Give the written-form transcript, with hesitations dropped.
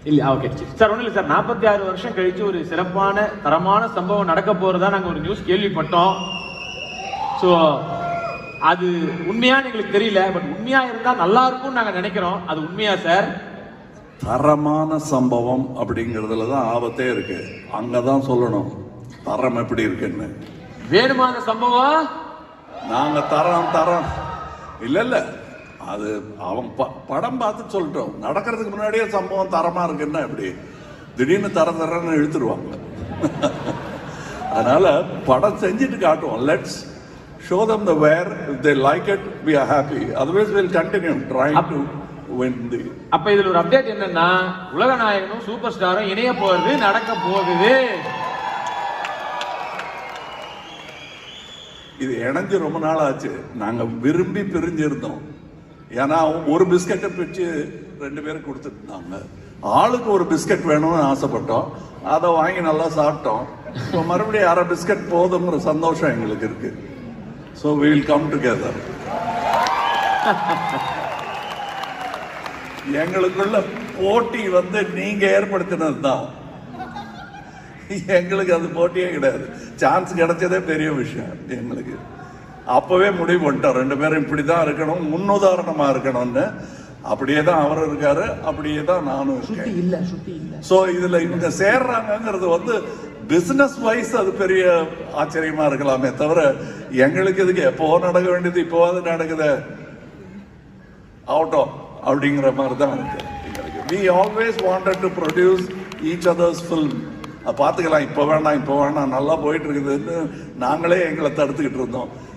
இல்ல okay sir. ஒன்றும் இல்லை சார், 46 வருஷம் கழிச்சு ஒரு சிறப்பான தரமான சம்பவம் நடக்க போறதா நாங்கள் ஒரு நியூஸ் கேள்விப்பட்டோம். ஸோ அது உண்மையான்னு எங்களுக்கு தெரியல, பட் உண்மையா இருந்தா நல்லா இருக்கும்னு நாங்கள் நினைக்கிறோம். அது உண்மையா சார்? தரமான சம்பவம் அப்படிங்கிறதுல தான் ஆபத்தே இருக்கு. அங்கதான் சொல்லணும் தரம் எப்படி இருக்குன்னு. வேணுமா அந்த சம்பவம்? நாங்க தரம் இல்ல அது அவன் படம் பார்த்து சொல்லிட்டோம். நடக்கிறதுக்கு முன்னாடியே சம்பவம் தரமா இருக்குன்னா எப்படி திடீர்னு தரன்னு இழுத்துருவாங்க. அதனால படம் செஞ்சுட்டு காட்டுவோம். Let's show them the where. If they like it, we are happy. Otherwise we'll continue trying to win the. அப்ப இதுல ஒரு அப்டேட் என்னன்னா, உலக நாயகனும் சூப்பர் ஸ்டாரும் இணைய போறது நடக்க போகுது. இது இணைஞ்சு ரொம்ப நாள் ஆச்சு. நாங்க விரும்பி பிரிஞ்சிருந்தோம். ஏன்னா ஒரு பிஸ்கட்டை பிரிச்சு 2 பேருக்கு கொடுத்துட்டு இருந்தாங்க. ஆளுக்கு ஒரு பிஸ்கட் வேணும்னு ஆசைப்பட்டோம். அதை வாங்கி நல்லா சாப்பிட்டோம். இப்போ மறுபடியும் அரை பிஸ்கட் போதுங்கிற சந்தோஷம் எங்களுக்கு இருக்கு. So we will come together. எங்களுக்குள்ள போட்டி நீங்க ஏற்படுத்தினது தான். எங்களுக்கு அது போட்டியே கிடையாது. சான்ஸ் கிடைச்சதே பெரிய விஷயம் எங்களுக்கு. அப்பவே முடிவு பண்ணிட்டோம் 2 பேரும் இப்படிதான் இருக்கணும், முன்னுதாரணமா இருக்கணும்னு. அப்படியே தான் அவர் இருக்காரு, அப்படியே தான் நானும் இருக்கேன். சோ இதுல இவங்க சேர்றாங்கிறது பிசினஸ் வைஸ் அது பெரிய ஆச்சரியமா இருக்கலாமே தவிர எங்களுக்கு இதுக்கு எப்போ நடக்க வேண்டியது இப்போவாது நடக்குது ஆகட்டும் அப்படிங்கிற மாதிரி தான் இருக்கு. We always wanted to produce each other's film. பார்த்துக்கலாம், இப்போ வேணாம் நல்லா போயிட்டு இருக்குதுன்னு நாங்களே எங்களை தடுத்துக்கிட்டு இருந்தோம்.